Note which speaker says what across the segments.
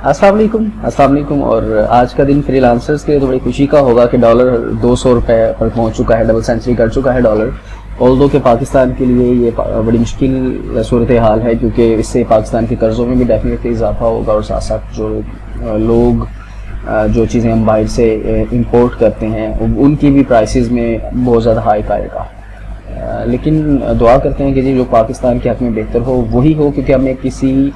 Speaker 1: अस्सलाम वालेकुम। और आज का दिन फ्रीलांसर्स के लिए तो बड़ी खुशी का होगा कि डॉलर 200 रुपये पर पहुंच चुका है, डबल सेंचुरी कर चुका है डॉलर। ऑल्दो के पाकिस्तान के लिए ये बड़ी मुश्किल सूरत हाल है, क्योंकि इससे पाकिस्तान के कर्ज़ों में भी डेफिनेटली इजाफा होगा और साथ साथ जो लोग जो चीज़ें हम बाहर से इंपोर्ट करते हैं उनकी भी प्राइसेस में बहुत ज़्यादा हाइक आएगा। लेकिन दुआ करते हैं कि जी जो पाकिस्तान के हक़ में बेहतर हो वही हो, क्योंकि हमें किसी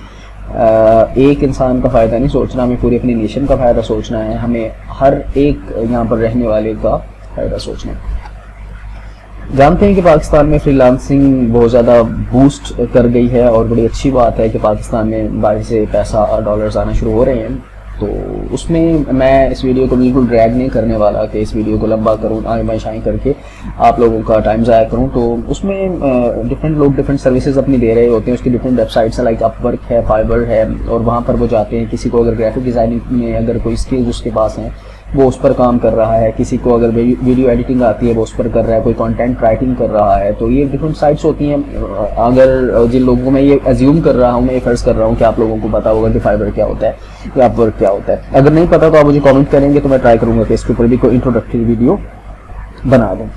Speaker 1: एक इंसान का फ़ायदा नहीं सोचना, हमें पूरी अपनी नेशन का फ़ायदा सोचना है, हमें हर एक यहाँ पर रहने वाले का फ़ायदा सोचना है। जानते हैं कि पाकिस्तान में फ्रीलांसिंग बहुत ज़्यादा बूस्ट कर गई है और बड़ी अच्छी बात है कि पाकिस्तान में बाहर से पैसा डॉलर्स आना शुरू हो रहे हैं। तो उसमें मैं इस वीडियो को बिल्कुल ड्रैग नहीं करने वाला कि इस वीडियो को लंबा करूँ, आगे मैं शाइन करके आप लोगों का टाइम ज़ाया करूँ। तो उसमें डिफरेंट लोग डिफरेंट सर्विसेज अपनी दे रहे होते हैं, उसकी डिफरेंट वेबसाइट्स हैं, लाइक अपवर्क है, फाइबर है, और वहाँ पर वो जाते हैं। किसी को अगर ग्राफिक डिज़ाइनिंग में अगर कोई स्किल्स उसके पास हैं वो उस पर काम कर रहा है, किसी को अगर वीडियो एडिटिंग आती है वो उस पर कर रहा है, कोई कंटेंट राइटिंग कर रहा है। तो ये डिफरेंट साइट्स होती हैं। अगर जिन लोगों को मैं ये एज्यूम कर रहा हूँ, मैं ये फर्ज कर रहा हूँ कि आप लोगों को पता होगा कि फाइबर क्या होता है या अपवर्क क्या होता है। अगर नहीं पता तो आप मुझे कमेंट करेंगे तो मैं ट्राई करूँगा कि इसके ऊपर भी कोई इंट्रोडक्टरी वीडियो बना दूँ।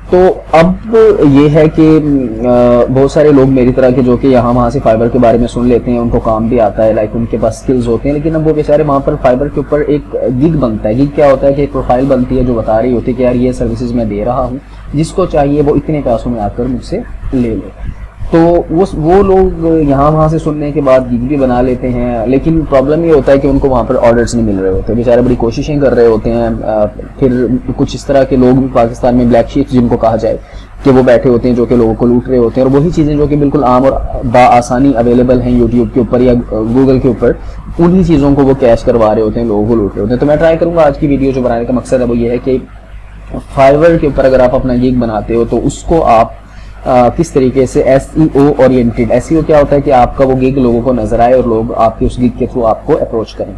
Speaker 1: तो अब ये है कि बहुत सारे लोग मेरी तरह के जो कि यहाँ वहाँ से फाइबर के बारे में सुन लेते हैं, उनको काम भी आता है, लाइक उनके पास स्किल्स होते हैं, लेकिन अब वो बेचारे वहाँ पर फाइबर के ऊपर एक गिग बनता है। गिग क्या होता है कि एक प्रोफाइल बनती है जो बता रही होती है कि यार ये सर्विसेज मैं दे रहा हूँ, जिसको चाहिए वो इतने पैसों में आकर मुझसे ले ले। तो वो लोग यहाँ वहाँ से सुनने के बाद गिग भी बना लेते हैं, लेकिन प्रॉब्लम ये होता है कि उनको वहाँ पर ऑर्डर्स नहीं मिल रहे होते, बेचारे बड़ी कोशिशें कर रहे होते हैं। फिर कुछ इस तरह के लोग भी पाकिस्तान में ब्लैक शीप्स जिनको कहा जाए कि वो बैठे होते हैं जो कि लोगों को लूट रहे होते हैं, और वही चीज़ें जो कि बिल्कुल आम और बाआसानी अवेलेबल हैं यूट्यूब के ऊपर या गूगल के ऊपर, उन्हीं चीज़ों को वो कैश करवा रहे होते हैं, लोगों को लूट रहे होते हैं। तो मैं ट्राई करूँगा आज की वीडियो जो बनाने का मकसद है वो ये है कि फाइवर के ऊपर अगर आप अपना गिग बनाते हो तो उसको आप किस तरीके से SEO ओरिएंटेड, SEO क्या होता है कि आपका वो गिग लोगों को नजर आए और लोग आपके उस गिग के थ्रू आपको अप्रोच करें।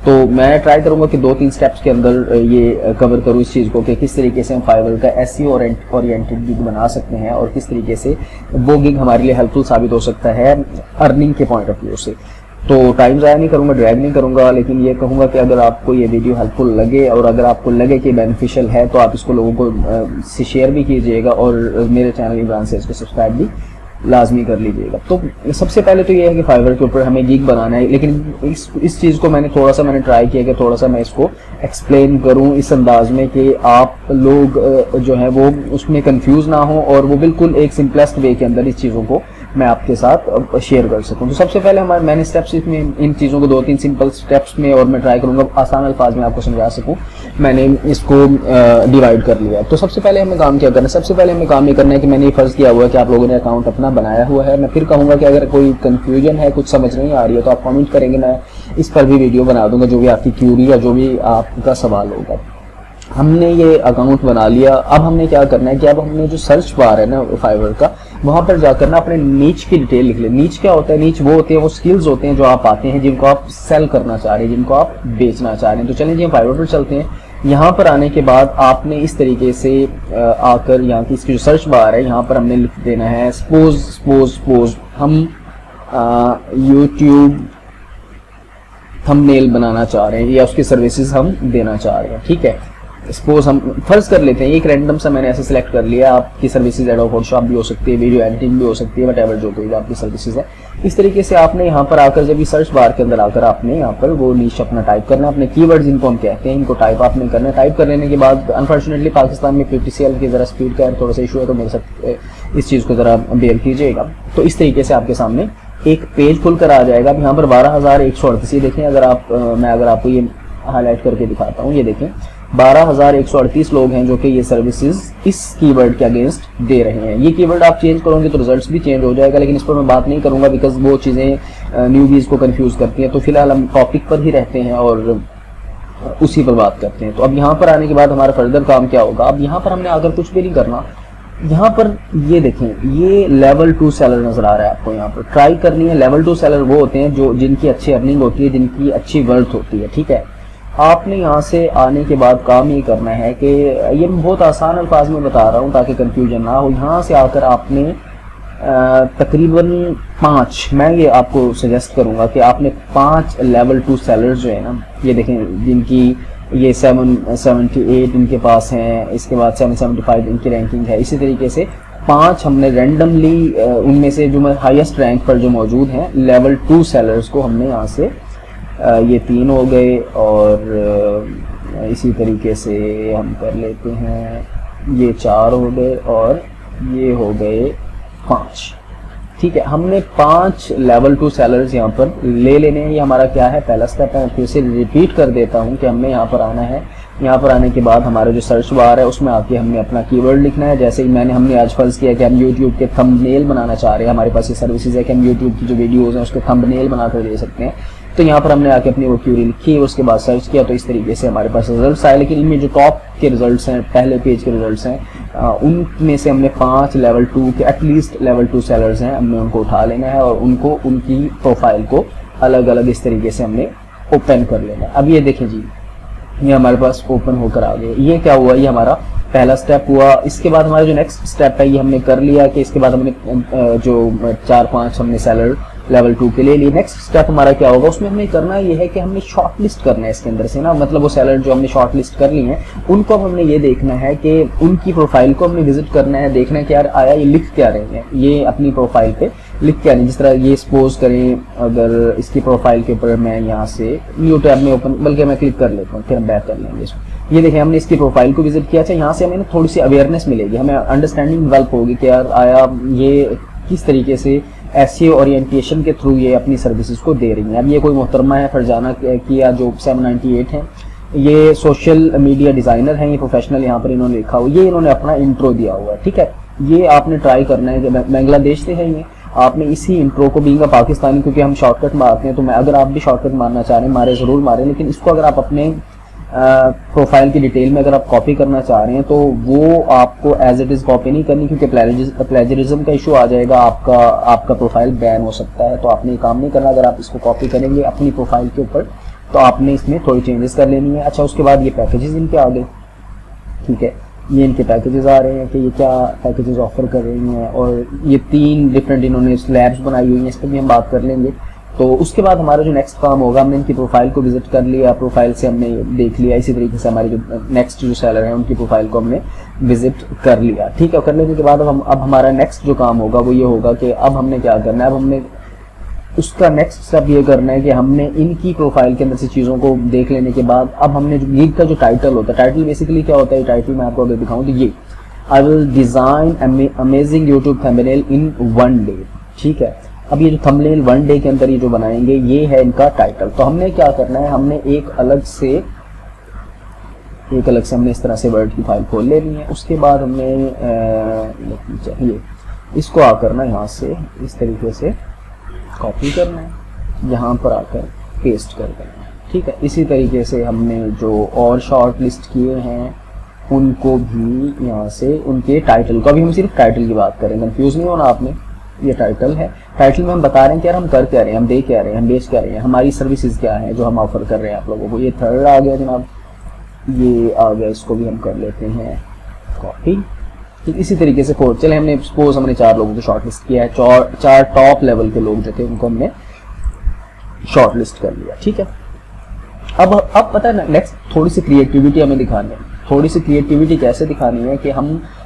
Speaker 1: तो मैं ट्राई करूंगा कि 2-3 स्टेप्स के अंदर ये कवर करूं इस चीज़ को कि किस तरीके से हम फाइवर का SEO ओरिएंटेड गिग बना सकते हैं और किस तरीके से वो गिग हमारे लिए हेल्पफुल साबित हो सकता है अर्निंग के पॉइंट ऑफ व्यू से। तो टाइम ज़ाया नहीं करूँगा, ड्रैग नहीं करूँगा, लेकिन ये कहूँगा कि अगर आपको ये वीडियो हेल्पफुल लगे और अगर आपको लगे कि बेनिफिशियल है तो आप इसको लोगों को से शेयर भी कीजिएगा और मेरे चैनल इमरान से इसको सब्सक्राइब भी लाजमी कर लीजिएगा। तो सबसे पहले तो ये है कि फाइवर के ऊपर हमें गिग बनाना है, लेकिन इस चीज़ को मैंने ट्राई किया कि थोड़ा सा मैं इसको एक्सप्लेन करूँ इस अंदाज में कि आप लोग जो है वो उसमें कंफ्यूज ना हो और वो बिल्कुल एक सिंपलेस्ट वे के अंदर इस चीज़ों को मैं आपके साथ शेयर कर सकूं। तो सबसे पहले मैंने स्टेप्स इसमें इन चीज़ों को 2-3 सिंपल स्टेप्स में, और मैं ट्राई करूंगा आसान अल्फाज में आपको समझा सकूं, मैंने इसको डिवाइड कर लिया। तो सबसे पहले हमें काम क्या करना है? सबसे पहले हमें काम ये करना है कि मैंने ये फर्ज किया हुआ है कि आप लोगों ने अकाउंट अपना बनाया हुआ है। मैं फिर कहूँगा कि अगर कोई कन्फ्यूजन है, कुछ समझ नहीं आ रही है तो आप कमेंट करेंगे, मैं इस पर भी वीडियो बना दूंगा, जो भी आपकी क्यूरी या जो भी आपका सवाल होगा। हमने ये अकाउंट बना लिया। अब हमने क्या करना है कि अब हमने जो सर्च बार है ना फाइवर का, वहां पर जाकर ना अपने नीच की डिटेल लिख ले। नीच क्या होता है? नीच वो होते हैं, वो स्किल्स होते हैं जो आप पाते हैं, जिनको आप सेल करना चाह रहे हैं, जिनको आप बेचना चाह रहे हैं। तो चलिए जी हम फाइवर पर चलते हैं। यहाँ पर आने के बाद आपने इस तरीके से आकर यहाँ की इसकी जो सर्च बार है यहाँ पर हमने लिख देना है सपोज हम यूट्यूब थंबनेल बनाना चाह रहे हैं या उसकी सर्विसेज हम देना चाह रहे हैं। ठीक है, सपोज हम फर्ज कर लेते हैं एक रैंडम सा मैंने ऐसे सिलेक्ट कर लिया। आपकी सर्विसेज एडोब फोटोशॉप भी हो सकती है, वीडियो एडिटिंग भी हो सकती है, वटएवर जो कोई आपकी सर्विसेज है। इस तरीके से आपने यहाँ पर आकर जब ये सर्च बार के अंदर आकर आपने यहाँ पर वो नीश अपना टाइप करना है, अपने कीवर्ड्स जिनको हम कहते हैं इनको टाइप आपने करना है। टाइप कर लेने के बाद अनफॉर्चुनेटली पाकिस्तान में PTCL की जरा स्पीड का थोड़ा सा इशू है, तो मेरे साथ इस चीज़ को जरा बेयर कीजिएगा। तो इस तरीके से आपके सामने एक पेज खुलकर आ जाएगा। अब यहाँ पर 12,138 देखें, अगर आपको ये हाईलाइट करके दिखाता हूँ, ये देखें 12,138 लोग हैं जो कि ये सर्विसेज इस कीवर्ड के अगेंस्ट दे रहे हैं। ये कीवर्ड आप चेंज करोगे तो रिजल्ट्स भी चेंज हो जाएगा, लेकिन इस पर मैं बात नहीं करूंगा बिकॉज वो चीज़ें न्यूबीज को कंफ्यूज करती हैं। तो फिलहाल हम टॉपिक पर ही रहते हैं और उसी पर बात करते हैं। तो अब यहाँ पर आने के बाद हमारा फर्दर काम क्या होगा? अब यहाँ पर हमने अगर कुछ भी नहीं करना, यहाँ पर ये देखें, ये लेवल 2 सेलर नजर आ रहा है आपको। यहाँ पर ट्राई करनी है। लेवल 2 सेलर वो होते हैं जो जिनकी अच्छी अर्निंग होती है, जिनकी अच्छी वर्थ होती है। ठीक है, आपने यहाँ से आने के बाद काम ये करना है कि ये मैं बहुत आसान अल्फाज में बता रहा हूँ ताकि कंफ्यूजन ना हो। यहाँ से आकर आपने तकरीबन 5, मैं ये आपको सजेस्ट करूंगा कि आपने 5 लेवल 2 सेलर्स जो है ना, ये देखें जिनकी ये 778 इनके पास हैं, इसके बाद 775 इनकी रैंकिंग है, इसी तरीके से 5 हमने रैंडमली उनमें से जो हाईएस्ट रैंक पर जो मौजूद हैं लेवल 2 सेलर्स को हमने यहाँ से ये 3 हो गए, और इसी तरीके से हम कर लेते हैं ये 4 हो गए और ये हो गए 5। ठीक है, हमने 5 लेवल 2 सेलर्स यहाँ पर ले लेने हैं। ये हमारा क्या है, पहला स्टेप है। फिर से रिपीट कर देता हूँ कि हमने यहाँ पर आना है। यहाँ पर आने के बाद हमारा जो सर्च बार है उसमें आके हमने अपना कीवर्ड लिखना है। जैसे ही हमने आज फर्ज किया कि हम YouTube के थंबनेल बनाना चाह रहे हैं, हमारे पास ये सर्विसेज है कि हम YouTube की जो वीडियोज़ हैं उसके थंबनेल बनाकर दे सकते हैं। तो यहाँ पर हमने आके अपनी वो क्यूरी लिखी, उसके बाद सर्च किया, तो इस तरीके से हमारे पास रिजल्ट्स आए। लेकिन इनमें जो टॉप के रिजल्ट्स हैं, पहले पेज के रिजल्ट्स हैं, उनमें से हमने 5 लेवल 2 के एटलीस्ट लेवल 2 सेलर्स हैं, हमने उनको उठा लेना है और उनको उनकी प्रोफाइल को अलग अलग इस तरीके से हमने ओपन कर लेना है। अब ये देखें जी, ये हमारे पास ओपन होकर आ गए। ये क्या हुआ, ये हमारा पहला स्टेप हुआ। इसके बाद हमारा जो नेक्स्ट स्टेप है ये हमने कर लिया कि इसके बाद हमने जो 4-5 हमने सेलर लेवल 2 के ले लिए। नेक्स्ट स्टेप हमारा क्या होगा, उसमें हमें करना ये है कि हमने शॉर्ट लिस्ट करना है इसके अंदर से ना, मतलब वो सेलर जो हमने शॉर्ट लिस्ट कर ली हैं उनको अब हमने ये देखना है कि उनकी प्रोफाइल को हमने विजिट करना है, देखना है कि यार आया ये लिख क्या रहे हैं, ये अपनी प्रोफाइल पे लिख क्या नहीं। जिस तरह ये सपोज करें, अगर इसकी प्रोफाइल के ऊपर मैं यहाँ से न्यू टैब में ओपन, बल्कि मैं क्लिक कर लेता हूँ, फिर हम बैक कर लेंगे इसको। ये देखें, हमने इसकी प्रोफाइल को विजिट किया। अच्छा, यहाँ से हमें थोड़ी सी अवेयरनेस मिलेगी, हमें अंडरस्टैंडिंग डेवलप होगी कि यार आया ये किस तरीके से एसईओ ओरिएंटेशन के थ्रू ये अपनी सर्विसेज को दे रही हैं। अब ये कोई मोहतरमा है फरजाना किया जो 798 हैं, ये सोशल मीडिया डिज़ाइनर हैं, ये प्रोफेशनल यहाँ पर इन्होंने लिखा हुआ, ये इन्होंने अपना इंट्रो दिया हुआ है। ठीक है, ये आपने ट्राई करना है कि बांग्लादेश से है ये, आपने इसी इंट्रो को बीइंग पाकिस्तानी, क्योंकि हम शॉर्टकट मारते हैं, तो मैं अगर आप भी शॉर्टकट मारना चाह रहे हैं मारे ज़रूर मारें, लेकिन इसको अगर आप अपने प्रोफाइल की डिटेल में अगर आप कॉपी करना चाह रहे हैं तो वो आपको एज इट इज़ कॉपी नहीं करनी, क्योंकि प्लेजरिज्म का इशू आ जाएगा, आपका प्रोफाइल बैन हो सकता है। तो आपने ये काम नहीं करना। अगर आप इसको कॉपी करेंगे अपनी प्रोफाइल के ऊपर तो आपने इसमें थोड़ी चेंजेस कर लेनी है। अच्छा, उसके बाद ये पैकेजेस इनके आ गए। ठीक है, ये इनके पैकेजेस आ रहे हैं कि ये क्या पैकेजेस ऑफर कर रही हैं, और ये 3 डिफरेंट इन्होंने स्लैब्स बनाई हुई हैं, इस पर भी हम बात कर लेंगे। तो उसके बाद हमारा जो नेक्स्ट काम होगा, हमने इनकी प्रोफाइल को विजिट कर लिया, प्रोफाइल से हमने देख लिया, इसी तरीके से हमारे जो नेक्स्ट जो सेलर हैं उनकी प्रोफाइल को हमने विजिट कर लिया। ठीक है, कर लेने के बाद अब हमारा नेक्स्ट जो काम होगा वो ये होगा कि अब हमने क्या करना है, अब हमने उसका नेक्स्ट स्टेप ये करना है कि हमने इनकी प्रोफाइल के अंदर से चीज़ों को देख लेने के बाद अब हमने जो गिग का जो टाइटल होता है, टाइटल बेसिकली क्या होता है, टाइटल मैं आपको अगर दिखाऊँ तो ये I will design amazing YouTube thumbnail in 1 day. ठीक है, अब ये जो थंबनेल 1 डे के अंदर ये जो बनाएंगे ये है इनका टाइटल। तो हमने क्या करना है, हमने एक अलग से हमने इस तरह से वर्ड की फाइल खोल लेनी है। उसके बाद हमने चाहिए इसको आकर ना यहाँ से इस तरीके से कॉपी करना है, यहाँ पर आकर पेस्ट कर देना है। ठीक है, इसी तरीके से हमने जो और शॉर्ट लिस्ट किए हैं उनको भी यहाँ से उनके टाइटल को, अभी हम सिर्फ टाइटल की बात करें, कंफ्यूज नहीं होना आपने। ये टाइटल है, टाइटल में हम बता रहे हैं कि यार हम कर क्या रहे हैं, हम दे क्या रहे हैं, हम बेच क्या रहे हैं, हमारी सर्विसेज क्या है जो हम ऑफर कर रहे हैं आप लोगों को। ये 3rd आ गया जनाब, ये आ गया, इसको भी हम कर लेते हैं कॉपी। ठीक, इसी तरीके से 4 चले, हमने सपोज हमने 4 लोगों को शॉर्ट लिस्ट किया है, 4 टॉप लेवल के लोग जो थे उनको हमने शॉर्ट लिस्ट कर लिया। ठीक है, अब पता है ना, नेक्स्ट थोड़ी सी क्रिएटिविटी हमें दिखानी है। थोड़ी सी क्रिएटिविटी कैसे दिखानी है कि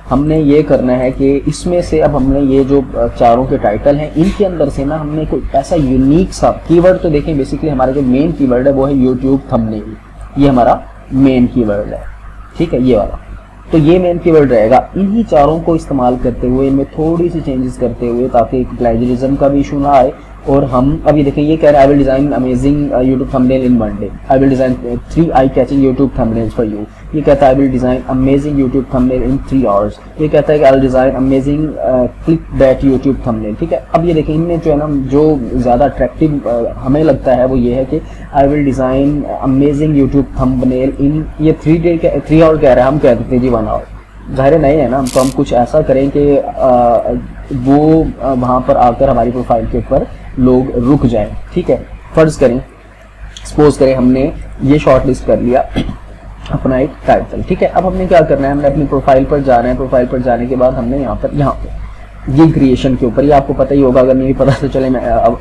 Speaker 1: हमने ये करना है कि इसमें से अब हमने ये जो 4 के टाइटल हैं इनके अंदर से ना हमने कोई ऐसा यूनिक सा कीवर्ड, तो देखें बेसिकली हमारा जो मेन कीवर्ड है वो है यूट्यूब थंबनेल, ये हमारा मेन कीवर्ड है। ठीक है, ये वाला, तो ये मेन कीवर्ड रहेगा। इन्हीं 4 को इस्तेमाल करते हुए इनमें थोड़ी सी चेंजेस करते हुए, ताकि प्लेजरिज्म का भी इशू ना आए। और हम अभी देखें, ये कह रहे हैं आई will design amazing YouTube thumbnail in 1 day, I will design 3 eye catching YouTube thumbnails for you. ये कहता है आई will design amazing YouTube thumbnail in 3 hours. ये कहता है कि I will design amazing click that YouTube thumbnail. ठीक है, अब ये देखें, इनमें जो है ना जो ज़्यादा अट्रैक्टिव हमें लगता है वो ये है कि I will design amazing YouTube thumbnail in, ये 3 आवर कह रहा है, हम कह देते हैं जी 1 आवर। ज़ाहिर नहीं है ना, तो हम कुछ ऐसा करें कि वो वहाँ पर आकर हमारी प्रोफाइल के ऊपर लोग रुक जाएं। ठीक है, फर्ज करें, सपोज करें हमने ये शॉर्ट लिस्ट कर लिया अपना एक टाइटल। ठीक है, अब हमने क्या करना है, हमने अपनी प्रोफाइल पर जाना है। प्रोफाइल पर जाने के बाद हमने यहाँ पे ये क्रिएशन के ऊपर, ये आपको पता ही होगा, अगर नहीं पता तो चले मैं अब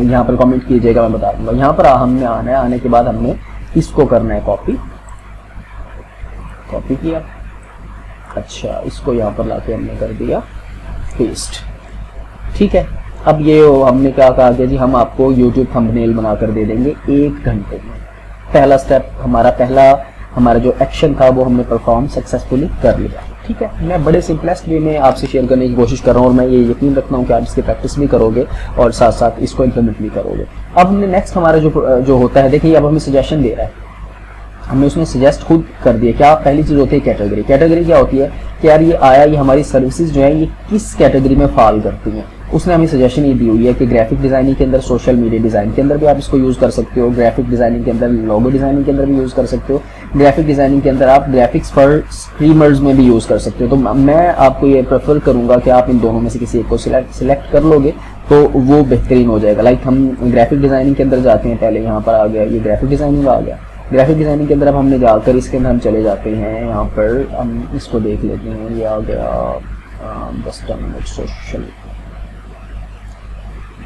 Speaker 1: यहाँ पर कमेंट कीजिएगा, मैं बता दूंगा। यहाँ पर हमने आना है, आने के बाद हमने इसको करना है कॉपी किया, अच्छा इसको यहाँ पर लाके हमने कर दिया पेस्ट, ठीक है। अब ये हमने क्या कहा कि जी हम आपको YouTube थंबनेल बनाकर दे देंगे 1 घंटे में। पहला स्टेप हमारा जो एक्शन था वो हमने परफॉर्म सक्सेसफुली कर लिया, ठीक है। मैं बड़े सिंपलेस्ट वे में आपसे शेयर करने की कोशिश कर रहा हूँ और मैं ये यकीन रखता हूँ कि आप इसकी प्रैक्टिस भी करोगे और साथ साथ इसको इम्प्लीमेंट भी करोगे। अब हमने नेक्स्ट हमारा जो होता है, देखिए अब हमें सजेशन दे रहा है, हमने उसमें सजेस्ट खुद कर दिया। क्या पहली चीज होती है कैटेगरी। कैटेगरी क्या होती है कि यार ये आया, ये हमारी सर्विसेज जो है ये किस कैटेगरी में फॉल करती हैं। उसने हमें सजेशन ये दी हुई है कि ग्राफिक डिजाइनिंग के अंदर, सोशल मीडिया डिजाइन के अंदर भी आप इसको यूज कर सकते हो, ग्राफिक डिजाइनिंग के अंदर, लोगो डिजाइनिंग के अंदर भी यूज कर सकते हो, ग्राफिक डिजाइनिंग के अंदर आप ग्राफिक्स फॉर स्ट्रीमर्स में भी यूज कर सकते हो। तो मैं आपको ये प्रेफर करूंगा कि आप इन दोनों में से किसी एक को सिलेक्ट कर लोगे तो वो बेहतरीन हो जाएगा। लाइक हम ग्राफिक डिजाइनिंग के अंदर जाते हैं, पहले यहाँ पर आ गया, ये ग्राफिक डिजाइनिंग आ गया। ग्राफिक डिजाइनिंग के अंदर अब हमने जाकर इसके अंदर हम चले जाते हैं, यहाँ पर हम इसको देख लेते हैं, ये आ गया सोशल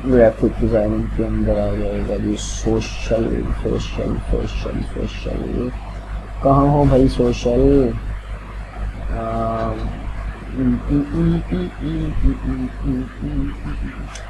Speaker 1: ग्राफिक डिजाइनिंग के अंदर आ जाएगा जी सोशल। कहाँ हो भाई सोशल?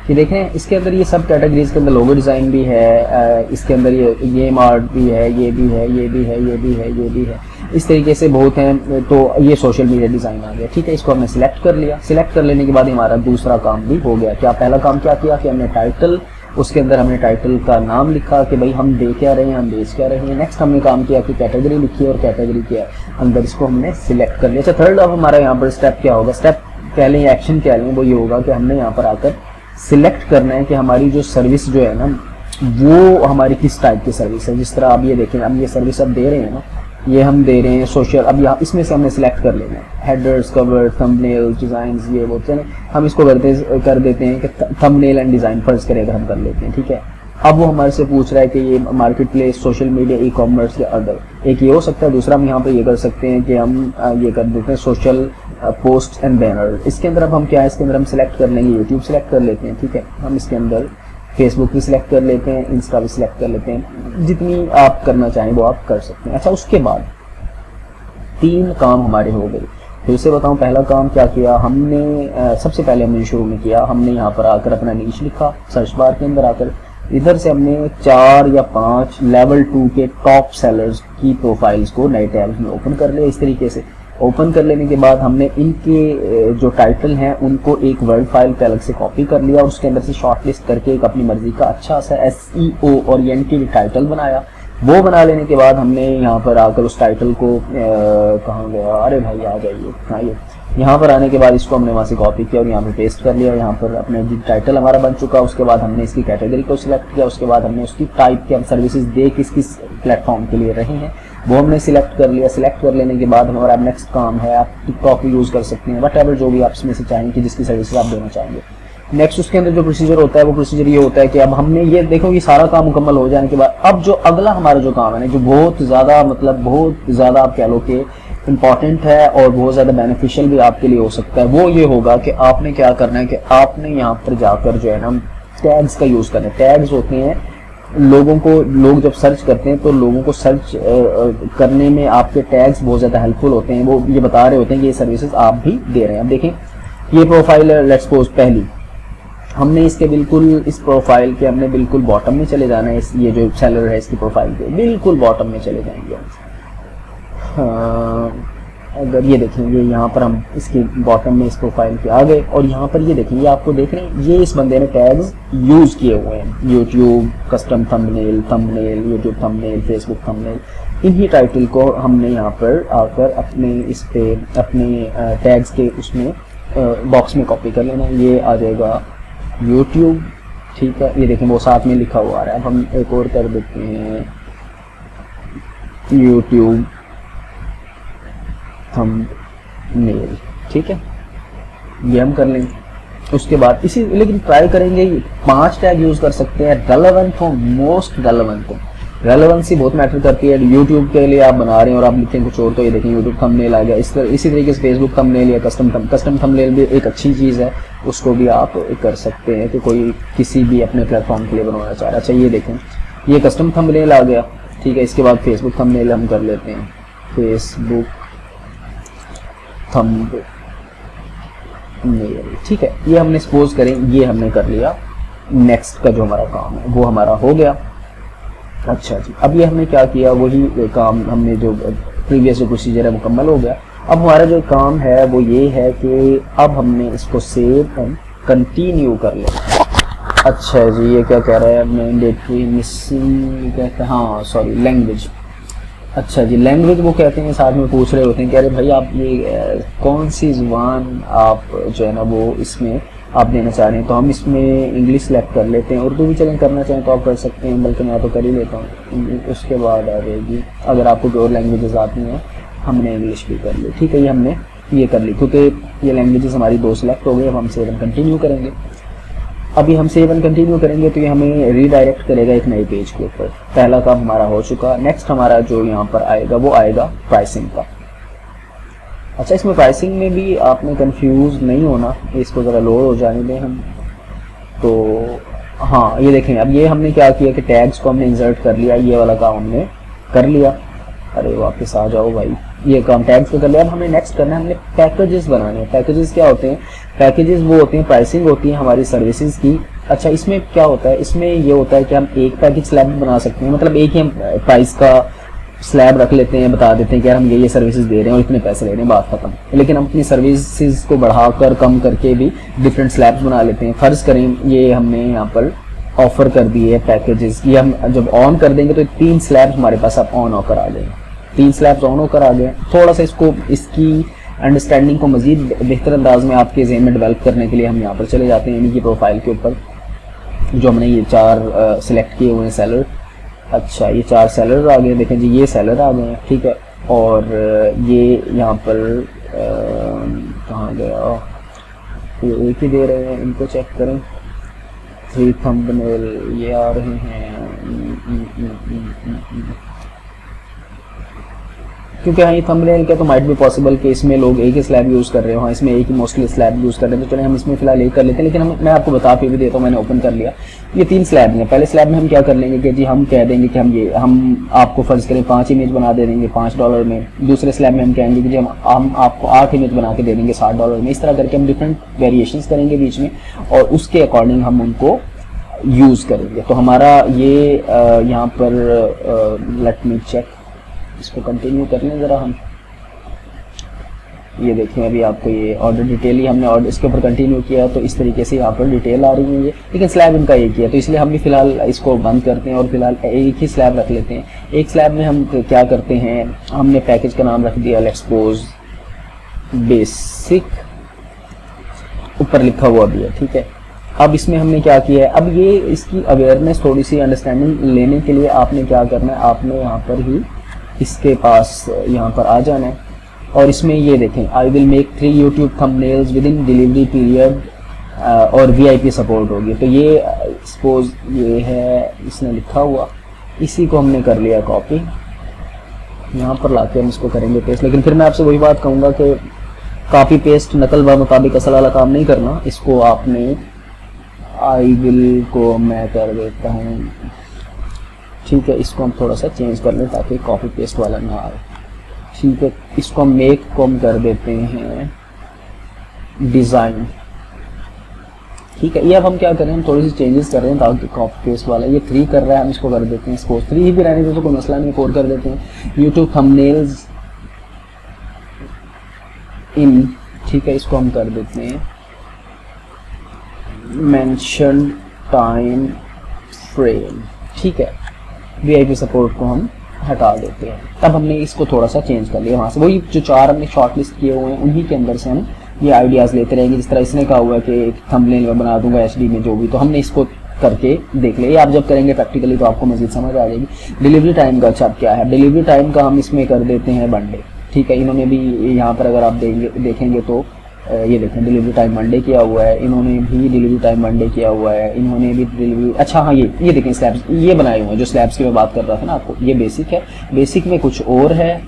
Speaker 1: ये देखें इसके अंदर ये सब कैटेगरीज के अंदर लोगो डिज़ाइन भी है, इसके अंदर ये गेम आर्ट भी है, ये भी है, ये भी है, ये भी है, ये भी है, इस तरीके से बहुत हैं। तो ये सोशल मीडिया डिज़ाइन आ गया, ठीक है। इसको हमने सिलेक्ट कर लिया। सिलेक्ट कर लेने के बाद हमारा दूसरा काम भी हो गया। क्या पहला काम क्या किया कि हमने टाइटल, उसके अंदर हमने टाइटल का नाम लिखा कि भाई हम दे क्या रहे हैं, हम बेच क्या रहे हैं। नेक्स्ट हमने काम किया कि कैटेगरी लिखी और कैटेगरी क्या है अंदर इसको हमने सिलेक्ट कर लिया। अच्छा थर्ड अब हमारा यहाँ पर स्टेप क्या होगा, स्टेप कह लें या एक्शन कह लें, वो ये होगा कि हमने यहाँ पर आकर सिलेक्ट करना है कि हमारी जो सर्विस जो है ना वो हमारी किस टाइप की सर्विस है। जिस तरह आप ये देखें, हम ये सर्विस अब दे रहे हैं ना, ये हम दे रहे हैं सोशल। अब यहाँ इसमें से हमने सिलेक्ट कर लेना है हेडर्स, कवर, थंबनेल, डिजाइन्स, ये वो चलें हम इसको कर देते हैं कि थंबनेल एंड डिजाइन फर्ज करें अगर हम कर लेते हैं, ठीक है। अब वो हमारे से पूछ रहा है कि ये market place, social media, e commerce या अदर, एक ये हो सकता है। दूसरा हम यहाँ पे ये कर सकते हैं कि हम ये कर देते हैं सोशल पोस्ट एंड बैनर। इसके अंदर अब हम क्या है, इसके अंदर हम सिलेक्ट कर लेंगे यूट्यूब सिलेक्ट कर लेते हैं, ठीक है। हम इसके अंदर फेसबुक भी सिलेक्ट कर लेते हैं, इंस्टा भी सिलेक्ट कर लेते हैं, जितनी आप करना चाहें वो आप कर सकते हैं। अच्छा उसके बाद 3 काम हमारे हो गए। फिर से बताऊं, पहला काम क्या किया हमने, सबसे पहले हमने शुरू में किया, हमने यहाँ पर आकर अपना नीश लिखा, सर्च बार के अंदर आकर इधर से हमने 4 या 5 लेवल 2 के टॉप सेलर्स की प्रोफाइल्स को नए टैब्स में ओपन कर लिया। इस तरीके से ओपन कर लेने के बाद हमने इनके जो टाइटल हैं उनको एक वर्ड फाइल पे अलग से कॉपी कर लिया और उसके अंदर से शॉर्टलिस्ट करके एक अपनी मर्जी का अच्छा सा SEO ओरिएंटेड टाइटल बनाया। वो बना लेने के बाद हमने यहाँ पर आकर उस टाइटल को कहाँ गया, अरे भाई आ जाइए, आइए। यहाँ पर आने के बाद इसको हमने वहाँ से कॉपी किया और यहाँ पे पेस्ट कर लिया। यहाँ पर अपने टाइटल हमारा बन चुका। उसके बाद हमने इसकी कैटेगरी को सिलेक्ट किया। उसके बाद हमने उसकी टाइप की हम सर्विसेज दे किस किस प्लेटफॉर्म के लिए रही हैं वो हमने सिलेक्ट कर लिया। सिलेक्ट कर लेने के बाद हमारा नेक्स्ट काम है, आप टिकटॉक यूज़ कर सकते हैं, वट जो भी आप इसमें से चाहें कि जिसकी सर्विसेज आप देना चाहेंगे। नेक्स्ट उसके अंदर जो प्रोसीजर होता है वो प्रोसीजर ये होता है कि अब हमने ये देखो ये सारा काम मुकम्मल हो जाने के बाद अब जो अगला हमारा जो काम है ना, जो बहुत ज़्यादा मतलब बहुत ज़्यादा आप कह लो कि इम्पॉर्टेंट है और बहुत ज़्यादा बेनिफिशियल भी आपके लिए हो सकता है, वो ये होगा कि आपने क्या करना है कि आपने यहाँ पर जाकर जो है ना टैग्स का यूज़ करना है। टैग्स होते हैं लोगों को, लोग जब सर्च करते हैं तो लोगों को सर्च करने में आपके टैग्स बहुत ज़्यादा हेल्पफुल होते हैं। वो ये बता रहे होते हैं कि ये सर्विसेज आप भी दे रहे हैं। अब देखें ये प्रोफाइल है, लेट्स सपोज पहली हमने इसके बिल्कुल इस प्रोफाइल के हमने बिल्कुल बॉटम में चले जाना है। ये जो सेलर है इसकी प्रोफाइल के बिल्कुल बॉटम में चले जाएंगे। अगर ये देखेंगे यहाँ पर हम इसके बॉटम में इस प्रोफाइल के आ गए और यहाँ पर ये देखेंगे, आपको देख रहे हैं ये इस बंदे ने टैग्स यूज किए हुए हैं, YouTube custom thumbnail, YouTube thumbnail, Facebook thumbnail. इन्हीं टाइटल को हमने यहाँ पर आकर अपने इस पे अपने टैग्स के उसमें बॉक्स में कॉपी कर लेना। ये आ जाएगा यूट्यूब, ठीक है। ये देखें वो साथ में लिखा हुआ आ रहा है। अब हम एक और कर देते हैं यूट्यूब थंबनेल, ठीक है, ये हम कर लेंगे। उसके बाद लेकिन ट्राई करेंगे 5 टैग यूज कर सकते हैं, रेलेवेंट हो, मोस्ट रेलेवेंट हो। रेलेवेंसी बहुत मैटर करती है। यूट्यूब के लिए आप बना रहे हैं और आप लिखें कुछ और, तो ये देखें यूट्यूब थंबनेल आ गया। इसी तरीके से फेसबुक थंबनेल या कस्टम थंबनेल भी एक अच्छी चीज़ है, उसको भी आप कर सकते हैं कि कोई किसी भी अपने प्लेटफॉर्म के लिए बनवाना चाह रहा है। अच्छा ये देखें, ये कस्टम थंबनेल आ गया, ठीक है। इसके बाद फेसबुक थंबनेल हम कर लेते हैं, फेसबुक थंबनेल, ठीक है। ये हमने सपोज करें ये हमने कर लिया। नेक्स्ट का जो हमारा काम है वो हमारा हो गया। अच्छा जी, अब ये हमने क्या किया, वही काम हमने जो प्रीवियस जो प्रोसीजर है मुकम्मल हो गया। अब हमारा जो काम है वो ये है कि अब हमने इसको सेव एंड कंटिन्यू कर लिया। अच्छा जी, ये क्या कह रहा है, मैंडेटरी मिसिंग कहते हैं, हाँ सॉरी लैंग्वेज। अच्छा जी, लैंग्वेज वो कहते हैं, साथ में पूछ रहे होते हैं, कह रहे भाई आप ये कौन सी ज़ुबान आप जो है ना वो इसमें आप देना चाह रहे हैं। तो हम इसमें इंग्लिश सेलेक्ट कर लेते हैं, उर्दू भी चलें करना चाहें तो आप कर सकते हैं, बल्कि मैं तो कर ही लेता हूँ। उसके बाद आ जाएगी अगर आपको कोई और लैंग्वेजेस आती हैं, हमने इंग्लिश भी कर ली, ठीक है। ये हमने ये कर ली क्योंकि ये लैंग्वेजेस हमारी 2 सिलेक्ट हो गई। अब हम सेव एंड कंटिन्यू करेंगे। अभी हम सेव एंड कंटिन्यू करेंगे तो ये हमें रीडायरेक्ट करेगा एक नए पेज के ऊपर। पहला काम हमारा हो चुका। नेक्स्ट हमारा जो यहाँ पर आएगा वो आएगा प्राइसिंग का। अच्छा, इसमें प्राइसिंग में भी आपने कंफ्यूज नहीं होना, इसको ज़रा लोड हो जाने दें हम। तो हाँ ये देखें, अब ये हमने क्या किया कि टैग्स को हमने इंसर्ट कर लिया, ये वाला काम हमने कर लिया। अरे वापस आ जाओ भाई, ये काम टैग्स को कर लिया। अब हमें नेक्स्ट करना है, हमने पैकेजेस बनाने हैं। पैकेजेस क्या होते हैं, पैकेजेस वो होते हैं, प्राइसिंग होती है हमारी सर्विसेज की। अच्छा, इसमें क्या होता है, इसमें ये होता है कि हम एक पैकेज स्लैब बना सकते हैं, मतलब एक ही हम प्राइस का स्लैब रख लेते हैं, बता देते हैं कि यार हम ये सर्विसेज दे रहे हैं और इतने पैसे ले रहे हैं, बात खत्म। लेकिन हम अपनी सर्विसेज को बढ़ाकर कम करके भी डिफरेंट स्लैब्स बना लेते हैं। फर्ज करें ये हमने यहाँ पर ऑफर कर दिए है पैकेजेस, ये हम जब ऑन कर देंगे तो 3 स्लैब्स हमारे पास अब ऑन होकर आ गए, 3 स्लैब्स ऑन होकर आ गए। थोड़ा सा इसको इसकी अंडरस्टैंडिंग को मजीद बेहतर अंदाज में आपके ज़हन में डेवलप करने के लिए हम यहाँ पर चले जाते हैं इनकी प्रोफाइल के ऊपर, जो हमने ये 4 सिलेक्ट किए हुए हैं सेलर। अच्छा, ये 4 सेलर आ गए, देखें जी ये सेलर आ गए हैं, ठीक है। और ये यहाँ पर कहाँ गया, ये एक ही दे रहे हैं, इनको चेक करें। 3 थंबनेल ये आ रहे हैं, क्योंकि हाँ ये थंबनेल क्या तो माइट भी पॉसिबल कि इसमें लोग एक ही स्लैब यूज़ कर रहे हो। हाँ इसमें एक ही मोस्टली स्लैब यूज़ कर रहे हैं, तो चलिए हम इसमें फिलहाल एक कर लेते हैं। लेकिन मैं आपको बता भी देता हूँ, मैंने ओपन कर लिया। ये 3 स्लैब हैं। पहले स्लैब में हम क्या कर लेंगे कि जी हम कह देंगे कि हम आपको फर्ज करें 5 इमेज बना दे देंगे $5 में। दूसरे स्लैब में हम कहेंगे कि जी हम आपको 8 इमेज बना के दे देंगे $60 में। इस तरह करके हम डिफरेंट वेरिएशंस करेंगे बीच में और उसके अकॉर्डिंग हम उनको यूज़ करेंगे। तो हमारा ये यहाँ पर लेट मी चेक, इसको कंटिन्यू कर लें ज़रा हम। ये देखें अभी आपको ये ऑर्डर डिटेल ही हमने ऑर्डर इसके ऊपर कंटिन्यू किया, तो इस तरीके से यहाँ पर डिटेल आ रही है ये, लेकिन स्लैब इनका एक ही है, तो इसलिए हम भी फिलहाल इसको बंद करते हैं और फिलहाल एक ही स्लैब रख लेते हैं। एक स्लैब में हम क्या करते हैं, हमने पैकेज का नाम रख दिया लेक्सपोज बेसिक, ऊपर लिखा हुआ भी है, ठीक है। अब इसमें हमने क्या किया है, अब ये इसकी अवेयरनेस थोड़ी सी अंडरस्टैंडिंग लेने के लिए आपने क्या करना है, आपने यहाँ पर ही इसके पास यहाँ पर आ जाना है और इसमें ये देखें, I will make 3 YouTube thumbnails with in delivery period और VIP सपोर्ट होगी। तो ये सपोज ये है इसने लिखा हुआ, इसी को हमने कर लिया कॉपी, यहाँ पर लाके हम इसको करेंगे पेस्ट। लेकिन फिर मैं आपसे वही बात कहूँगा कि कॉपी पेस्ट नकल व मुताबिक असल वाला काम नहीं करना। इसको आपने आई विल को मैं कर देता हूँ, ठीक है। इसको हम थोड़ा सा चेंज कर लें ताकि कॉपी पेस्ट वाला ना आए, ठीक है। इसको हम मेक को हम कर देते हैं डिज़ाइन, ठीक है। ये अब हम क्या करें, हम थोड़ी सी चेंजेस कर रहे हैं ताकि कॉपी पेस्ट वाला ये 3 कर रहा है, हम इसको कर देते हैं, इसको 3 ही भी रहने दे तो कोई मसला नहीं, 4 कर देते हैं। यूट्यूब थंबनेल्स इन, ठीक है, इसको हम कर देते हैं मेंशन टाइम फ्रेम, ठीक है। VIP सपोर्ट को हम हटा देते हैं। तब हमने इसको थोड़ा सा चेंज कर लिया, वहाँ से वही जो 4 हमने शॉर्ट लिस्ट किए हुए हैं उन्हीं के अंदर से हम ये आइडियाज़ लेते रहेंगे। जिस तरह इसने कहा हुआ है कि एक थंबनेल में बना दूंगा HD में जो भी, तो हमने इसको करके देख लिया। ये आप जब करेंगे प्रैक्टिकली तो आपको मज़ीद समझ आ जाएगी। डिलीवरी टाइम का अच्छा क्या है, डिलीवरी टाइम का हम इसमें कर देते हैं 1 डे, ठीक है। इन्होंने भी यहाँ पर अगर आप देखेंगे तो ये देखें डिलीवरी टाइम मंडे किया हुआ है, इन्होंने भी डिलीवरी टाइम मंडे किया हुआ है, इन्होंने भी डिलीवरी, अच्छा हाँ ये देखें स्लैब्स ये बनाए हुए हैं, जो स्लैब्स की मैं बात कर रहा था ना आपको, ये बेसिक है, बेसिक में कुछ और है,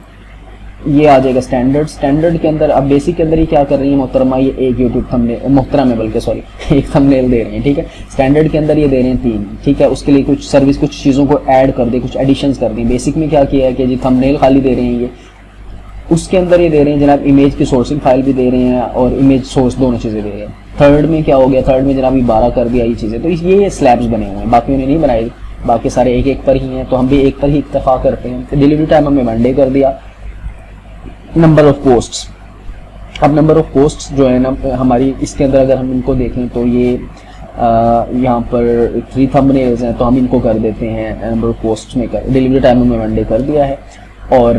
Speaker 1: ये आ जाएगा स्टैंडर्ड, स्टैंडर्ड के अंदर, अब बेसिक के अंदर ये क्या कर रही है मोहतरमा, ये एक यूट्यूब थंबनेल, मोहतरमा बल्कि सॉरी एक थंबनेल दे रही है, ठीक है। स्टैंडर्ड के अंदर ये दे रहे हैं 3, ठीक है, उसके लिए कुछ सर्विस, कुछ चीज़ों को ऐड कर दे, कुछ एडिशंस कर दी। बेसिक में क्या किया है कि जी थंबनेल खाली दे रहे हैं ये, उसके अंदर ये दे रहे हैं जनाब इमेज की सोर्सिंग फाइल भी दे रहे हैं और इमेज सोर्स, दोनों चीज़ें दे रहे हैं। थर्ड में क्या हो गया, थर्ड में जनाब ये 12 कर दिया ये चीज़ें, तो ये स्लैब्स बने हुए हैं, बाकी उन्हें नहीं बनाए, बाकी सारे एक एक पर ही हैं, तो हम भी एक पर ही इक्तफा करते हैं। तो डिलीवरी टाइम हमने मंडे कर दिया। नंबर ऑफ पोस्ट्स, अब नंबर ऑफ पोस्ट्स जो है ना हमारी, इसके अंदर अगर हम इनको देखें तो ये यहाँ पर 3 थंबनेल्स हैं, तो हम इनको कर देते हैं नंबर ऑफ पोस्ट्स में कर, डिलीवरी टाइम में मंडे कर दिया है। और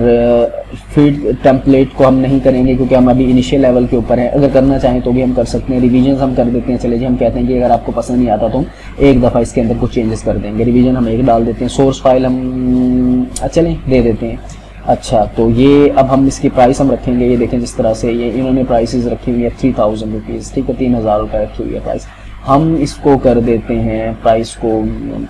Speaker 1: फीड टेम्पलेट को हम नहीं करेंगे क्योंकि हम अभी इनिशियल लेवल के ऊपर हैं, अगर करना चाहें तो भी हम कर सकते हैं। रिवीजन हम कर देते हैं, चले जी हम कहते हैं कि अगर आपको पसंद नहीं आता तो हम एक दफ़ा इसके अंदर कुछ चेंजेस कर देंगे, रिवीजन हम एक डाल देते हैं, सोर्स फाइल हम चलें दे देते हैं। अच्छा तो ये अब हम इसकी प्राइस हम रखेंगे, ये देखें जिस तरह से ये इन्होंने प्राइसेस रखी हुई है 3000 रुपीज़, ठीक है, 3000 रुपये रखी हुई है प्राइस। हम इसको कर देते हैं प्राइस को,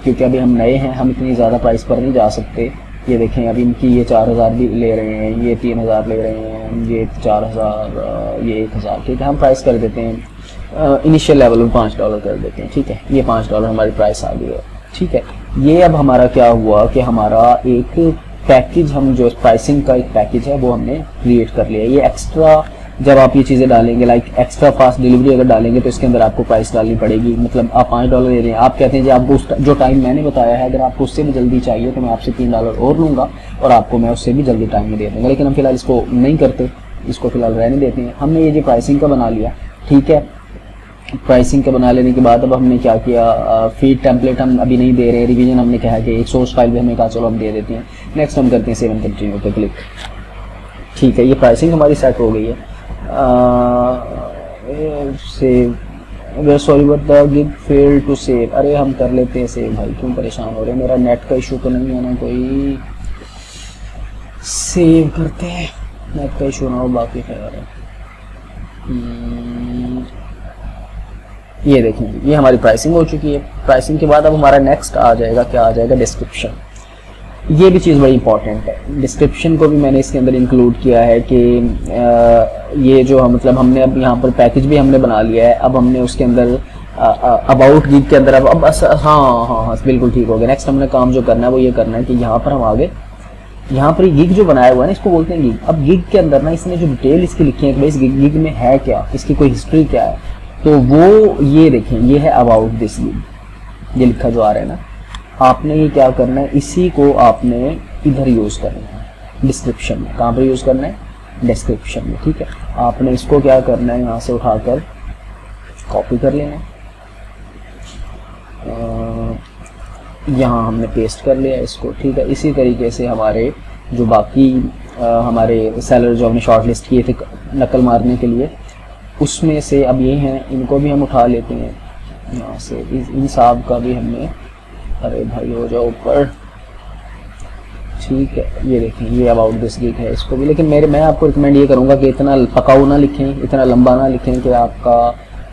Speaker 1: क्योंकि अभी हम नए हैं, हम इतनी ज़्यादा प्राइस पर नहीं जा सकते। ये देखें अभी इनकी ये 4000 भी ले रहे हैं, ये 3000 ले रहे हैं, ये 4000, ये 1000, ठीक है, हम प्राइस कर देते हैं इनिशियल लेवल में $5 कर देते हैं, ठीक है, ये $5 हमारी प्राइस आ गई है, ठीक है। ये अब हमारा क्या हुआ कि हमारा एक पैकेज, हम जो प्राइसिंग का एक पैकेज है वो हमने क्रिएट कर लिया। ये एक्स्ट्रा जब आप ये चीज़ें डालेंगे, लाइक एक्स्ट्रा फास्ट डिलीवरी अगर डालेंगे तो इसके अंदर आपको प्राइस डालनी पड़ेगी, मतलब आप $5 ले रहे हैं, आप कहते हैं जी आपको जो टाइम मैंने बताया है अगर आपको उससे भी जल्दी चाहिए तो मैं आपसे $3 और लूँगा और आपको मैं उससे भी जल्दी टाइम में दे दूँगा, लेकिन हम फिलहाल इसको नहीं करते, इसको फिलहाल रहने देते हैं। हमने ये जो प्राइसिंग का बना लिया, ठीक है, प्राइसिंग का बना लेने के बाद अब हमने क्या किया, फीड टेम्पलेट हम अभी नहीं दे रहे, रिवीजन हमने कहा कि एक सोर्स फाइल भी हमने कहा चलो हम दे देते हैं। नेक्स्ट हम करते हैं सेव एंड कंटिन्यू पे क्लिक, ठीक है, ये प्राइसिंग हमारी सेट हो गई है। Save, sorry but the gig fail to save, अरे हम कर लेते हैं सेव भाई, क्यों परेशान हो रहे हैं, मेरा नेट का इशू तो नहीं है ना कोई, सेव करते हैं, नेट का इशू ना हो, बाकी खैर है। ये देखें ये हमारी प्राइसिंग हो चुकी है। प्राइसिंग के बाद अब हमारा नेक्स्ट आ जाएगा, क्या आ जाएगा, डिस्क्रिप्शन। ये भी चीज़ बड़ी इंपॉर्टेंट है, डिस्क्रिप्शन को भी मैंने इसके अंदर इंक्लूड किया है कि ये जो मतलब हमने अब यहाँ पर पैकेज भी हमने बना लिया है, अब हमने उसके अंदर अबाउट गिग के अंदर अब हाँ बिल्कुल ठीक हो गया। नेक्स्ट हमने काम जो करना है वो ये करना है कि यहाँ पर हम आगे, यहाँ पर गिग जो बनाया हुआ है ना इसको बोलते हैं गिग। अब गिग के अंदर ना इसने जो डिटेल इसकी लिखी है कि भाई इस गिग में है क्या, इसकी कोई हिस्ट्री क्या है, तो वो ये देखें, ये है अबाउट दिस गिग, ये लिखा जो आ रहा है ना, आपने ये क्या करना है, इसी को आपने इधर यूज़ करना है डिस्क्रिप्शन में। कहाँ पर यूज़ करना है, डिस्क्रिप्शन में, ठीक है। आपने इसको क्या करना है, यहाँ से उठाकर कॉपी कर लेना है, यहाँ हमने पेस्ट कर लिया इसको, ठीक है। इसी तरीके से हमारे जो बाकी हमारे सेलर जो हमने शॉर्ट लिस्ट किए थे नकल मारने के लिए, उसमें से अब ये हैं, इनको भी हम उठा लेते हैं यहाँ से, इन साहब का भी हमने, अरे भाई हो जाओ ऊपर, ठीक है। ये देखें ये अबाउट दिस गिग है, इसको भी, लेकिन मैं आपको रिकमेंड ये करूँगा कि इतना पकाऊ ना लिखें, इतना लंबा ना लिखें कि आपका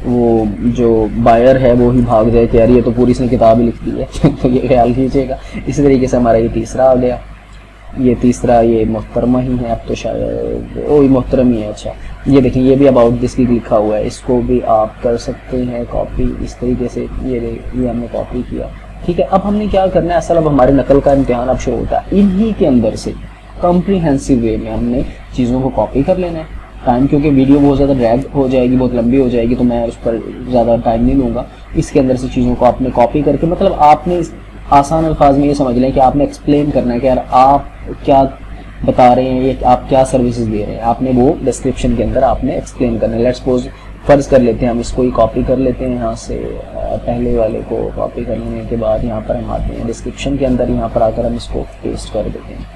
Speaker 1: वो जो बायर है वो ही भाग जाए कि यार ये तो पूरी इसने किताब ही लिख दी है तो ये ख्याल कीजिएगा। इसी तरीके से हमारा ये तीसरा आ गया, ये तीसरा ये मोहतरमा ही है, अब तो शायद ओ ये मोहतरम ही है, अच्छा। ये देखें ये भी अबाउट दिस गिग लिखा हुआ है, इसको भी आप कर सकते हैं कॉपी इस तरीके से, ये हमने कॉपी किया, ठीक है। अब हमने क्या करना है, असल अब हमारे नकल का इम्तिहान अब शुरू होता है, इन्हीं के अंदर से कॉम्प्रिहेंसिव वे में हमने चीज़ों को कॉपी कर लेना है। टाइम क्योंकि वीडियो बहुत ज़्यादा ड्रैग हो जाएगी, बहुत लंबी हो जाएगी, तो मैं उस पर ज़्यादा टाइम नहीं लूँगा। इसके अंदर से चीज़ों को आपने कॉपी करके, मतलब आपने आसान अल्फाज में ये समझ लें कि आपने एक्सप्लेन करना है कि यार आप क्या बता रहे हैं, ये आप क्या सर्विसेज दे रहे हैं, आपने वो डिस्क्रिप्शन के अंदर आपने एक्सप्लेन करना है। लेट्स सपोज फर्ज कर लेते हैं हम इसको ही कॉपी कर लेते हैं, यहाँ से पहले वाले को कॉपी करने के बाद यहाँ पर हम आते हैं डिस्क्रिप्शन के अंदर, यहाँ पर आकर हम इसको पेस्ट कर देते हैं,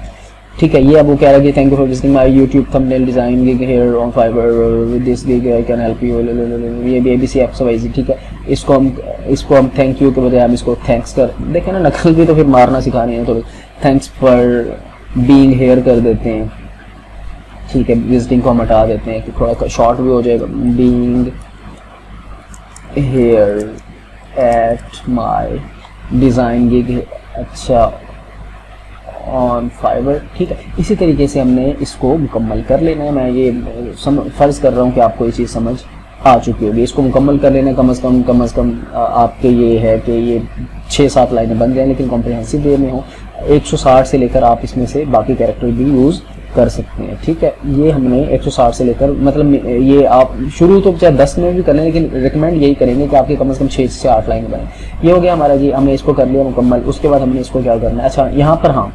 Speaker 1: ठीक है। ये अब वो कह रहा है कि thank you for visiting my YouTube thumbnail design gig here on Fiverr with this gig I can help you, ये भी ABC XYZ, ठीक है। इसको हम थैंक यू के बजाय हम इसको थैंक्स कर देखें ना, नकल भी तो फिर मारना सिखानी है, तो थैंक्स फॉर बीइंग हियर कर देते हैं, ठीक है, विजिटिंग को हम हटा देते हैं कि थोड़ा शॉर्ट भी हो जाएगा। Being here at my design gig, अच्छा, ऑन फाइवर, ठीक है। इसी तरीके से हमने इसको मुकम्मल कर लेना है। मैं ये फ़र्ज़ कर रहा हूँ कि आपको ये चीज़ समझ आ चुकी होगी। इसको मुकम्मल कर लेना कम अज़ कम आपके ये है कि ये 6-7 लाइनें बन जाएँ, लेकिन कॉम्प्रिहेंसिव वे में हो। 160 से लेकर आप इसमें से बाकी कैरेक्टर भी यूज़ कर सकते हैं, ठीक है। ये हमने 160 से लेकर, मतलब ये आप शुरू तो चाहे 10 में भी कर लें, लेकिन रिकमेंड यही करेंगे कि आपके कम से कम 6 से 8 लाइनें बने। ये हो गया हमारा जी, हमने इसको कर लिया मुकम्मल। उसके बाद हमने इसको क्या करना है, अच्छा यहाँ पर, हाँ,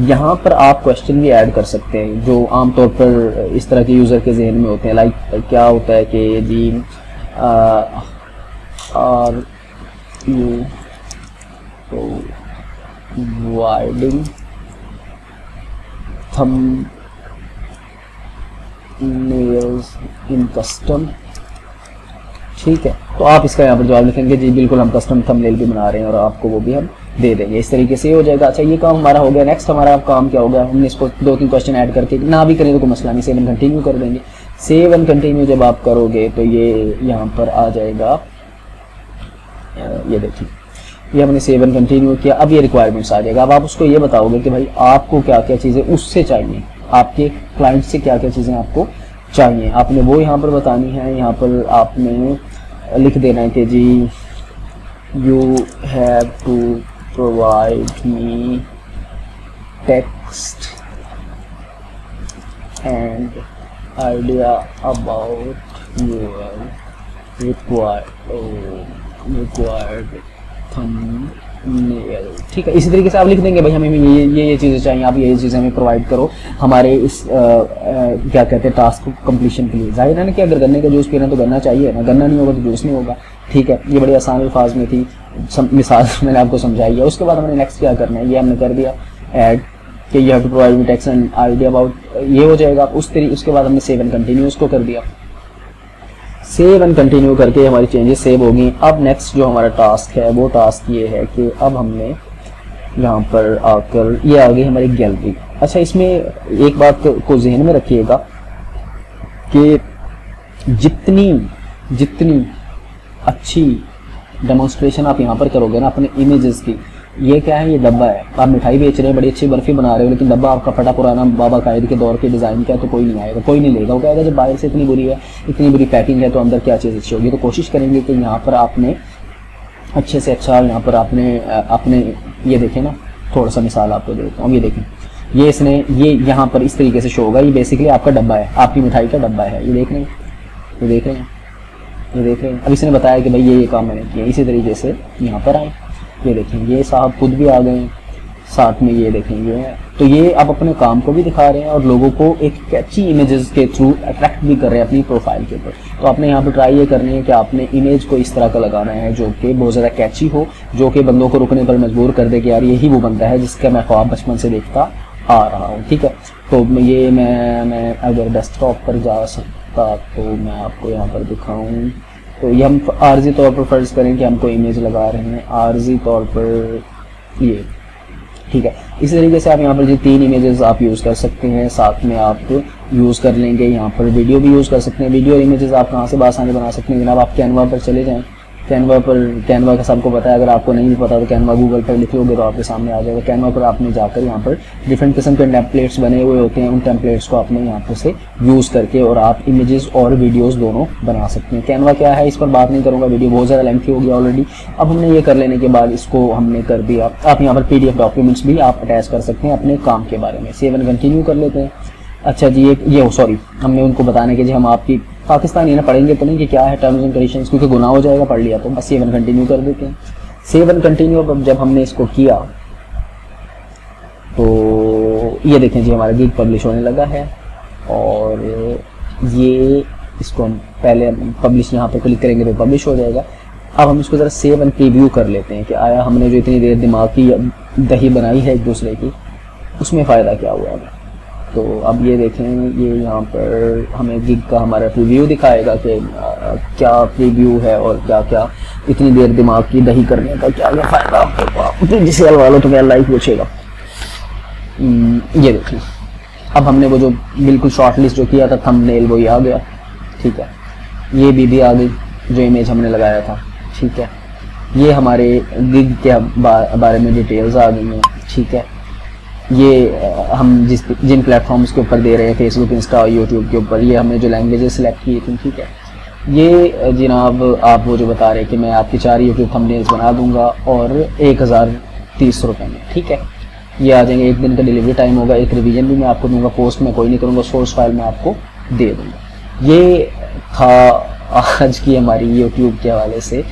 Speaker 1: यहाँ पर आप क्वेश्चन भी ऐड कर सकते हैं जो आमतौर पर इस तरह के यूज़र के जहन में होते हैं। लाइक क्या होता है कि जी are you providing thumbnails in custom, ठीक है। तो आप इसका यहाँ पर जवाब लिखेंगे जी बिल्कुल हम कस्टम थंबनेल भी बना रहे हैं और आपको वो भी हम दे देंगे। इस तरीके से हो जाएगा। अच्छा, ये काम हमारा हो गया। नेक्स्ट हमारा काम क्या हो गया, हमने इसको 2-3 क्वेश्चन ऐड करके, ना भी करें तो कोई मसला नहीं, सेव एंड कंटिन्यू कर देंगे। सेव एंड कंटिन्यू जब आप करोगे तो ये यहाँ पर आ जाएगा, ये देखिए, ये हमने सेव एंड कंटिन्यू किया। अब ये रिक्वायरमेंट्स आ जाएगा। अब आप उसको ये बताओगे कि भाई आपको क्या क्या चीज़ें उससे चाहिए, आपके क्लाइंट से क्या क्या चीज़ें आपको चाहिए, आपने वो यहाँ पर बतानी है। यहाँ पर आपने लिख देना है कि जी you have to provide me text and idea about your required thumbnail, ठीक है। इसी तरीके से आप लिख देंगे भाई हमें ये चीज़ें चाहिए, आप ये चीज़ें हमें प्रोवाइड करो हमारे इस क्या कहते हैं टास्क कंप्लीशन के लिए। जाहिर है ना कि अगर गन्ने का जूस पीना तो गन्ना चाहिए ना, गन्ना नहीं होगा तो जूस नहीं होगा, ठीक है। ये बड़ी आसान अल्फाज में थी, मिसाल मैंने आपको समझाई है। उसके बाद हमने नेक्स्ट क्या करना है, ये हमने कर दिया ऐड कि you have to provide me text and idea about, ये हो जाएगा। उसके बाद हमने सेव एंड कंटिन्यू उसको कर दिया। सेव एंड कंटिन्यू करके हमारी चेंजेस सेव होगी। अब नेक्स्ट जो हमारा टास्क है वो टास्क ये है कि अब हमने यहाँ पर आकर, ये आ गई हमारी गैलरी। अच्छा, इसमें एक बात को जहन में रखिएगा कि जितनी अच्छी डेमोन्स्ट्रेशन आप यहाँ पर करोगे ना अपने इमेजेस की, ये क्या है, ये डब्बा है, आप मिठाई बेच रहे हैं, बड़ी अच्छी बर्फी बना रहे हो, लेकिन डब्बा आपका फटा पुराना बाबा कायद के दौर के डिज़ाइन का है, तो कोई नहीं आएगा, कोई नहीं लेगा। वो कहेगा जब बाहर से इतनी बुरी है, इतनी बुरी पैकिंग है, तो अंदर क्या चीज़ अच्छी होगी। तो कोशिश करेंगे कि यहाँ पर आपने अच्छे से अच्छा, यहाँ पर आपने अपने ये देखें ना, थोड़ा सा मिसाल आपको देता हूँ। ये देखें, ये इसने ये यहाँ पर इस तरीके से शो होगा। ये बेसिकली आपका डब्बा है, आपकी मिठाई का डब्बा है। ये देख रहे हैं, ये देख रहे हैं, ये देख रहे हैं। अब इसने बताया कि भाई ये काम मैंने किया। इसी तरीके से यहाँ पर आए, ये देखें, ये साहब खुद भी आ गए, साथ में ये देखेंगे। तो ये आप अपने काम को भी दिखा रहे हैं और लोगों को एक कैची इमेजेस के थ्रू अट्रैक्ट भी कर रहे हैं अपनी प्रोफाइल के ऊपर। तो आपने यहाँ पर ट्राई ये करनी है कि आपने इमेज को इस तरह का लगाना है जो कि बहुत ज़्यादा कैची हो, जो कि बंदों को रुकने पर मजबूर कर दे कि यार यही वो बंदा है जिसका मैं ख्वाब बचपन से देखता आ रहा हूँ, ठीक है। तो ये मैं अगर डेस्कटॉप पर जा सकता तो मैं आपको यहाँ पर दिखाऊँ। तो ये हम आर्जी तौर पर फ़र्ज़ करें कि हमको इमेज लगा रहे हैं आर्जी तौर पर, ये ठीक है। इसी तरीके से आप यहाँ पर जो 3 इमेजेस आप यूज़ कर सकते हैं, साथ में आप यूज़ कर लेंगे यहाँ पर वीडियो भी यूज़ कर सकते हैं। वीडियो और इमेजेस आप कहाँ से आसानी बना सकते हैं जनाब, आप कैनवा पर चले जाएँ। कैनवा का सबको पता है, अगर आपको नहीं भी पता तो कैनवा गूगल पर लिखोगे तो आपके सामने आ जाएगा। कैनवा पर आपने जाकर यहाँ पर डिफरेंट किस्म के टेम्पलेट्स बने हुए होते हैं, उन टेम्पलेट्स को आपने यहाँ पर से यूज़ करके और आप इमेजेस और वीडियोस दोनों बना सकते हैं। कैनवा क्या है इस पर बात नहीं करूँगा, वीडियो बहुत ज़्यादा लेंथी हो गया ऑलरेडी। अब हमने ये कर लेने के बाद इसको हमने कर दिया। आप यहाँ पर PDF डॉक्यूमेंट्स भी आप अटैच कर सकते हैं अपने काम के बारे में। सेव एंड कंटिन्यू कर लेते हैं। अच्छा जी, ये सॉरी, हमने उनको बताने के जी हम आपकी पाकिस्तानी ना पढ़ेंगे तो नहीं कि क्या है टर्म्स एंड कंडीशंस, क्योंकि गुनाह हो जाएगा पढ़ लिया तो। बस सेव एंड कंटिन्यू कर देते हैं। सेव एंड कंटिन्यू जब हमने इसको किया तो ये देखें जी हमारा गिग पब्लिश होने लगा है। और ये इसको हम पहले पब्लिश यहाँ पर क्लिक करेंगे तो पब्लिश हो जाएगा। अब हम इसको ज़रा सेव एंड प्रीव्यू कर लेते हैं कि आया हमने जो इतनी देर दिमाग की दही बनाई है एक दूसरे की, उसमें फ़ायदा क्या हुआ है। तो अब ये देखें, ये यहाँ पर हमें गिग का हमारा प्रीव्यू दिखाएगा कि क्या प्रीव्यू है और क्या क्या इतनी देर दिमाग की दही करने का क्या क्या फ़ायदा आपको। जिसे वालों तो क्या लाइव पूछेगा। ये देखें, अब हमने वो जो बिल्कुल शॉर्ट लिस्ट जो किया था थंबनेल वही आ गया, ठीक है। ये भी आ गई जो इमेज हमने लगाया था, ठीक है। ये हमारे गिग के बारे में डिटेल्स आ गई हैं, ठीक है। ये हम जिन प्लेटफॉर्म्स के ऊपर दे रहे हैं, फेसबुक, इंस्टा और यूट्यूब के ऊपर, ये हमने जो लैंग्वेजेस सिलेक्ट की थी, ठीक है। ये जनाब आप वो जो बता रहे हैं कि मैं आपकी 4 यूट्यूब थंबनेल्स बना दूंगा और 1030 रुपये में, ठीक है। ये आ जाएंगे, 1 दिन का डिलीवरी टाइम होगा, एक रिवीजन भी मैं आपको दूंगा, पोस्ट में कोई नहीं करूँगा, सोर्स फाइल मैं आपको दे दूंगा। ये था आज की हमारी यूट्यूब के हवाले से,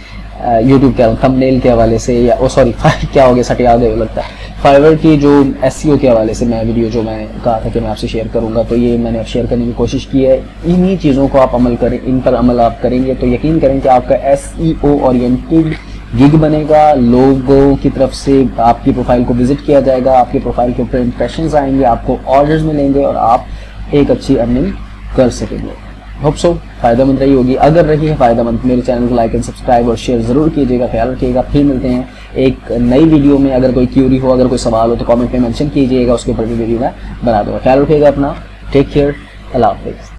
Speaker 1: यूट्यूब के थंबनेल के हवाले से, या सॉरी क्या हो गया, सट याद है लगता है, फाइवर की जो एसईओ के हवाले से मैं वीडियो जो मैं कहा था कि मैं आपसे शेयर करूंगा, तो ये मैंने अब शेयर करने की कोशिश की है। इन्हीं चीज़ों को आप अमल करें, इन पर अमल आप करेंगे तो यकीन करें कि आपका एसईओ ओरिएंटेड गिग बनेगा, लोगों की तरफ से आपकी प्रोफाइल को विजिट किया जाएगा, आपकी प्रोफाइल के ऊपर इंप्रेशंस आएंगे, आपको ऑर्डर्स मिलेंगे और आप एक अच्छी अर्निंग कर सकेंगे। होप सो फायदेमंद रही होगी। अगर रही है फायदेमंद, मेरे चैनल को लाइक एंड सब्सक्राइब और शेयर जरूर कीजिएगा। ख्याल रखिएगा, फिर मिलते हैं एक नई वीडियो में। अगर कोई क्यूरी हो, अगर कोई सवाल हो तो कमेंट में मेंशन कीजिएगा, उसके ऊपर भी वीडियो मैं बना दूंगा। ख्याल रखिएगा अपना, टेक केयर, अल्लाह हाफिज़।